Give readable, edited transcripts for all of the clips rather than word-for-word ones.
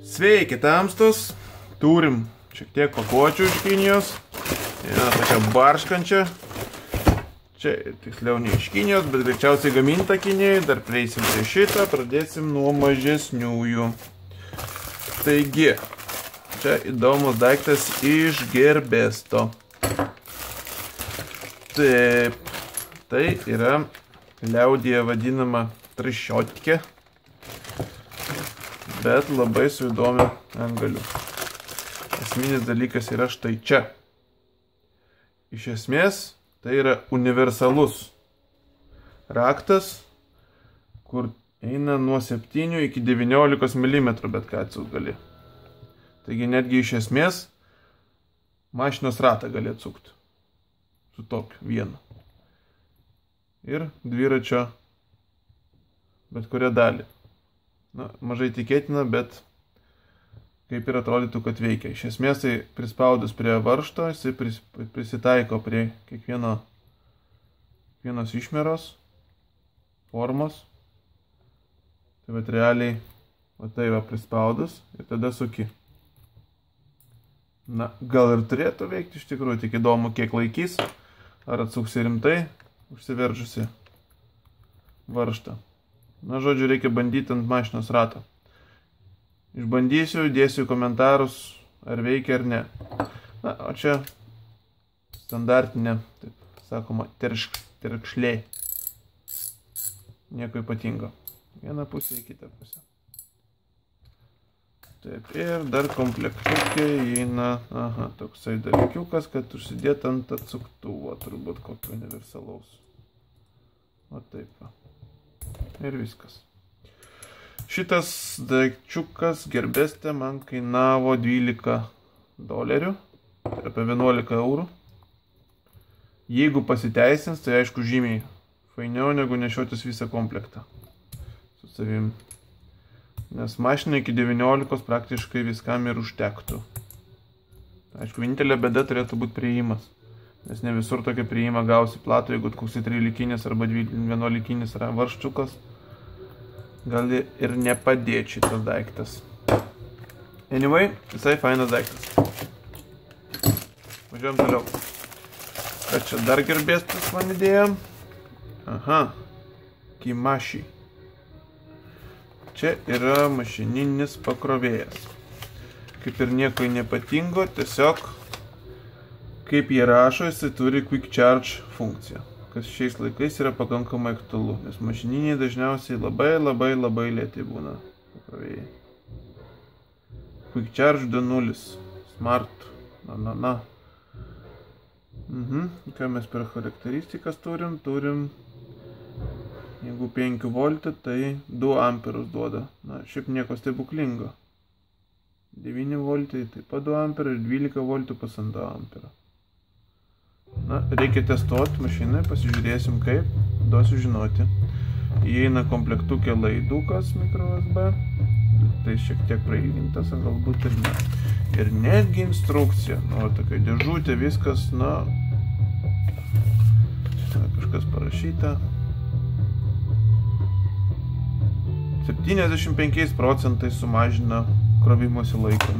Sveiki, tamstos. Turim šiek tiek pakuočių iš Kinijos. Viena tokia barškančia. Čia tiksliau ne iš Kinijos, bet greičiausiai gaminta Kinijai. Dar prieisim prie šitą, pradėsim nuo mažesniųjų. Taigi, čia įdomus daiktas iš Gerbesto. Taip, tai yra liaudyje vadinama trišiotkė, bet labai su įdomiu antgaliu. Esminis dalykas yra štai čia. Iš esmės, tai yra universalus raktas, kur eina nuo 7 iki 19 mm, bet ką atsukt gali. Taigi netgi iš esmės mašinos ratą gali atsukti. Su tokiu vienu. Ir dviračio bet kurią dalį. Na, mažai tikėtina, bet kaip ir atrodytų, kad veikia. Iš esmės tai prispaudus prie varžto, jisai prisitaiko prie kiekvienos išmeros, formos. Tai bet realiai, o tai va prispaudus ir tada suki. Na, gal ir turėtų veikti iš tikrųjų, tik įdomu, kiek laikys, ar atsuksi rimtai, užsiveržusi varžtą. Na, žodžiu, reikia bandyti ant mašinos rato. Išbandysiu, dėsiu komentarus, ar veikia ar ne. Na, o čia standartinė, taip sakoma, terkšlė. Nieko ypatingo. Vieną pusę į kitą pusę. Taip, ir dar komplektukai įeina, aha, toksai dalykiukas, kad užsidėt ant atsuktuvo, turbūt kokio universalaus. O taip va. Ir viskas. Šitas daikčiukas Gerbeste man kainavo $12, tai apie 11 eurų. Jeigu pasiteisins, tai aišku žymiai fainiau negu nešiotis visą komplektą su savim. Nes mašina iki 19 praktiškai viskam ir užtektų. Aišku, vienintelė bėda turėtų būti priėjimas. Nes ne visur tokia priėjimą gausi platų, jeigu koks 13 arba 11 yra varžčiukas, gali ir nepadėti šitas daiktas. Anyway, visai fainas daiktas. Važiuojam toliau. Kad čia dar Gerbestas man įdėjom. Aha, Kimashi. Čia yra mašininis pakrovėjas. Kaip ir nieko nepatingo, tiesiog kaip jie rašo, jisai turi quick charge funkciją, kas šiais laikais yra pakankamai aktualu, nes mašininiai dažniausiai labai lėti būna pakrovėjai. Quick charge 2.0, smart, Ką mes per charakteristikas turim, jeigu 5 V, tai 2 amperus duoda, na, šiaip nieko stebuklingo. 9 V, taip pat 2 amperų ir 12 V pusantro ampero. Na, reikia testuoti mašiną, pasižiūrėsim kaip, duosiu žinoti. Įeina komplektukė laidukas mikro USB, tai šiek tiek prailgintas, galbūt ir ne. Ir netgi instrukcija, nu, tokia dėžutė, viskas, na, kažkas parašyta. 75% sumažina krovimosi laiką,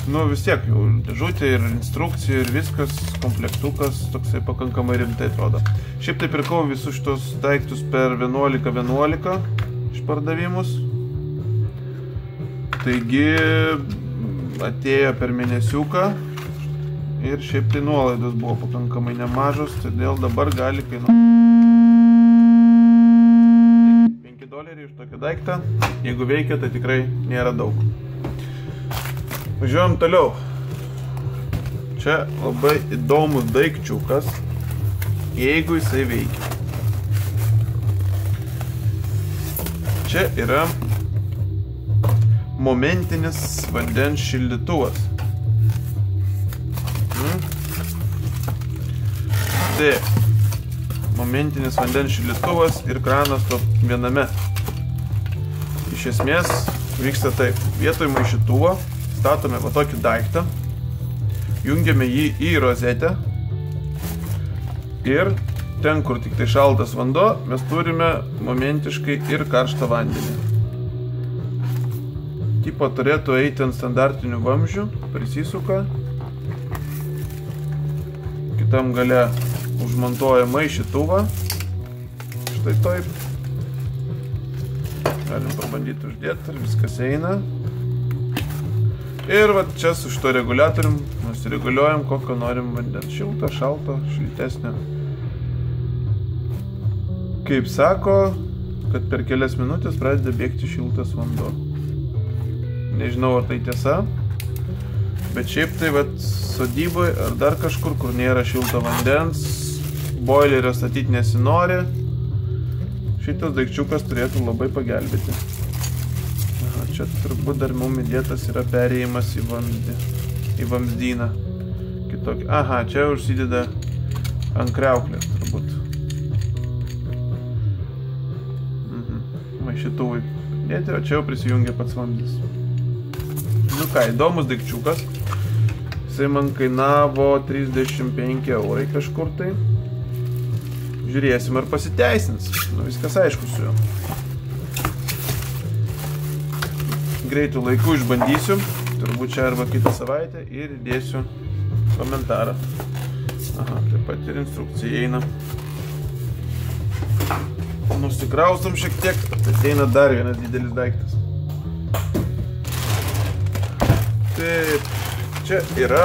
Nu, vis tiek jau dėžutė ir instrukcija ir viskas, komplektukas toksai pakankamai rimtai atrodo. Šiaip tai pirkau visus šitos daiktus per 11.11 išpardavimus. Taigi atėjo per mėnesiuką ir šiaip tai nuolaidos buvo pakankamai nemažos, todėl dabar gali kainuoti $5 už tokį daiktą. Jeigu veikia, tai tikrai nėra daug. Važiuojam toliau. Čia labai įdomus daikčiukas, jeigu jisai veikia. Čia yra momentinis vandens šildytuvas. Tai momentinis vandens šildytuvas ir kranas to viename. Iš esmės vyksta taip. Vietoj maišytuvo statome va tokį daiktą, jungiame jį į rozetę ir ten, kur tik tai šaltas vanduo, mes turime momentiškai ir karštą vandenį. tipo turėtų eiti ant standartinių vamzdžių, prisisuka. Kitam gale užmontuoja maišytuvą. Štai taip. Galim pabandyti uždėti ir viskas eina. Ir va čia su šito reguliatorium nusireguliuojam, kokio norim vandens. Šilto, šalto, šiltesnio. Kaip sako, kad per kelias minutės pradeda bėgti šiltas vanduo. Nežinau, ar tai tiesa, bet šiaip tai vat sodyboje ar dar kažkur, kur nėra šilto vandens, boilerio statyti nesinori, šitas daikčiukas turėtų labai pagelbėti. Aha, čia turbūt dar mum įdėtas yra perėjimas į vamzdyną. Kitokį. Aha, čia užsideda ant kriauklės turbūt. Maišytuvui dėti, o čia jau prisijungia pats vamzdys. Nu ką, įdomus daikčiukas. Jisai man kainavo 35 eurai kažkur tai. Žiūrėsim, ar pasiteisins. Nu, viskas aišku su juo. Greitų laikų išbandysiu. Turbūt čia arba kitą savaitę ir įdėsiu komentarą. Aha, taip pat ir instrukcija eina. Nusikraustam šiek tiek. Ateina dar vienas didelis daiktas. Taip, čia yra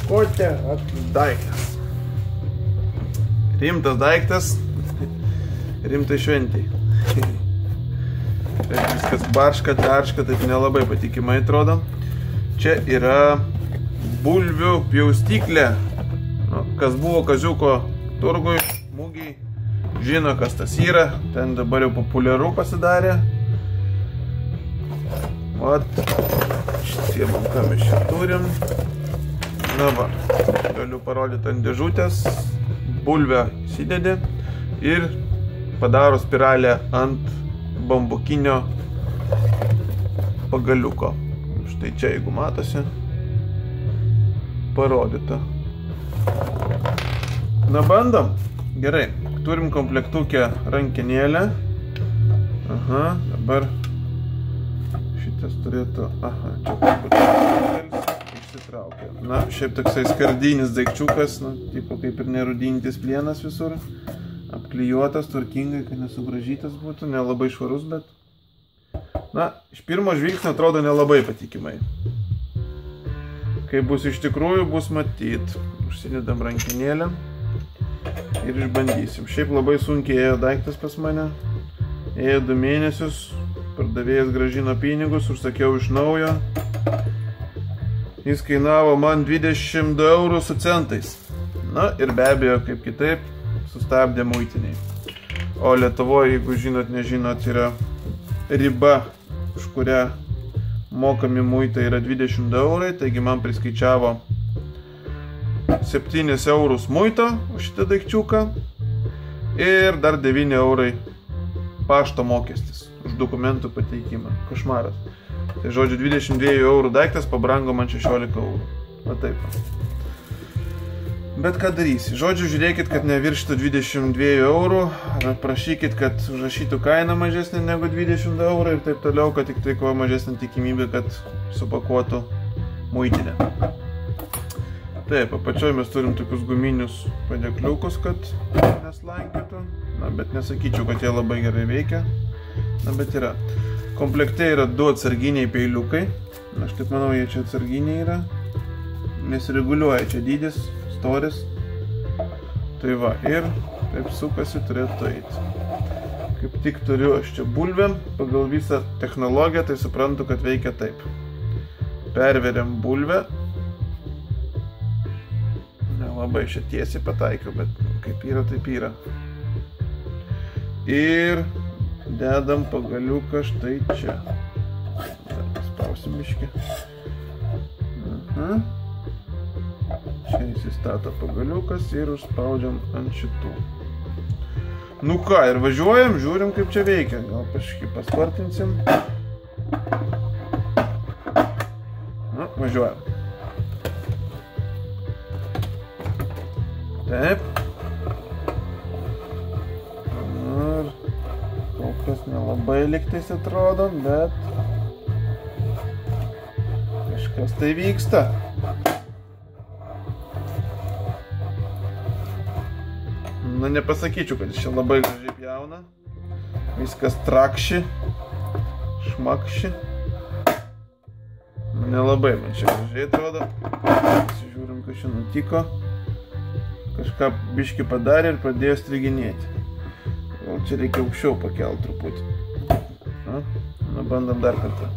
kote daiktas. Rimtas daiktas, rimtai šventei. Viskas barška, tarška, taip nelabai patikimai atrodo. Čia yra bulvių pjaustyklė. Nu, kas buvo Kaziuko turgui, mūgiai, žino, kas tas yra. Ten dabar jau populiaru pasidarė. Vat, šitie ką mes čia turim. Na va, galiu parodyti ant dėžutės. Bulvę įsidedi ir padaro spiralę ant bambukinio pagaliuko. Štai čia, jeigu matosi, parodyta. Na, bandom. Gerai, turim komplektukę rankenėlę. Aha, dabar šitas turėtų... Aha, čia kažkur išsitraukia. Na, šiaip toksai skardinis daikčiukas, nu, tipo kaip ir nerudintis plienas visur. Apklijuotas, tvarkingai, kad nesugražytas būtų, nelabai švarus, bet... Na, iš pirmo žvilgsnio atrodo nelabai patikimai. Kai bus iš tikrųjų, bus matyt. Užsidedam rankenėlę ir išbandysim. Šiaip labai sunkiai ėjo daiktas pas mane. Ėjo 2 mėnesius, pardavėjas grąžino pinigus, užsakiau iš naujo. Jis kainavo man 22 eurų su centais. Na ir be abejo, kaip kitaip, sustabdė muitiniai. O Lietuvoje, jeigu žinot, nežinot, yra riba, už kurią mokami muitai yra 20 eurai, taigi man priskaičiavo 7 eurus muito už šitą daikčiuką ir dar 9 eurai pašto mokestis už dokumentų pateikimą. Košmaras. Tai žodžiu, 22 eurų daiktas pabrango man 16 eurų. Va taip. Bet ką darysi? Žodžiu, žiūrėkit, kad nevirštų 22 eurų, prašykit, kad užrašytų kainą mažesnė negu 20 eurų ir taip toliau, kad tik tai kuo mažesnė tikimybė, kad supakuotų muitinę. Taip, apačioj mes turim tokius guminius padėkliukus, kad neslankėtų. Na, bet nesakyčiau, kad jie labai gerai veikia. Na, bet yra. Komplekte yra 2 atsarginiai peiliukai. Na, aš taip manau, jie čia atsarginiai yra. Nesireguliuoja čia dydis, storis. Tai va, ir taip sukasi turėtų eiti. Kaip tik turiu aš čia bulvę. Pagal visą technologiją, tai suprantu, kad veikia taip. Perveriam bulvę. Nelabai šią tiesiai pataikiau, bet kaip yra, taip yra. Ir dedam pagaliuką štai čia. Dar paspausim biškį. Aha. Čia įsistato pagaliukas ir užspaudžiam ant šitų. Nu ką, ir važiuojam, žiūrim, kaip čia veikia. Gal kažkaip paspartinsim. Na, važiuojam. Taip. Ir kol Kaziukas nelabai liktais atrodo, bet kažkas tai vyksta. Na, nepasakyčiau, kad jis čia labai gražiai pjauna. Viskas trakši, šmakši. Nelabai man čia gražiai atrodo. Pasižiūrim, kas čia nutiko. Kažką biškį padarė ir pradėjo striginėti. Gal čia reikia aukščiau pakelti truputį. Na, bandom dar kartą.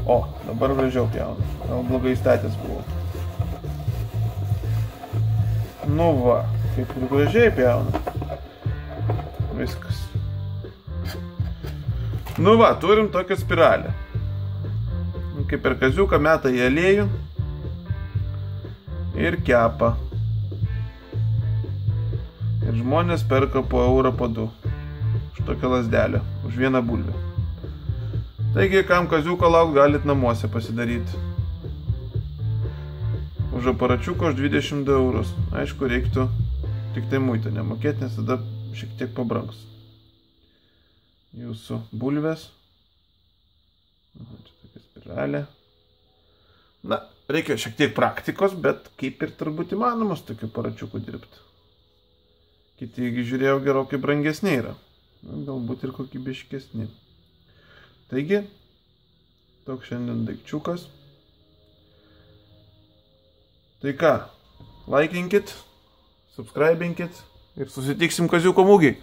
O, dabar gražiau pjauna. Gal blogai statęs buvo. Nu va, kaip ir gražiai pjauna. Viskas. Nu va, turim tokią spiralę. Kaip per kaziuką meta į aliejų ir kepa. Ir žmonės perka po eurą po 2 už tokią lazdelę, už vieną bulvę. Taigi, kam kaziuko laukt, galit namuose pasidaryti. Už aparačiuką už 22 eurus. Aišku, reiktų tik tai muitą nemokėti, nes tada šiek tiek pabrangs. Jūsų bulvės. Čia tokia spiralė. Na, reikia šiek tiek praktikos, bet kaip ir turbūt įmanomas tokiu aparačiuku dirbti. Kiti žiūrėjau gerokai brangesni yra. Na, galbūt ir kokybiškesni. Taigi, toks šiandien daikčiukas. Tai ką, laikinkit, subscribinkit ir susitiksim kaziuko mūgiai.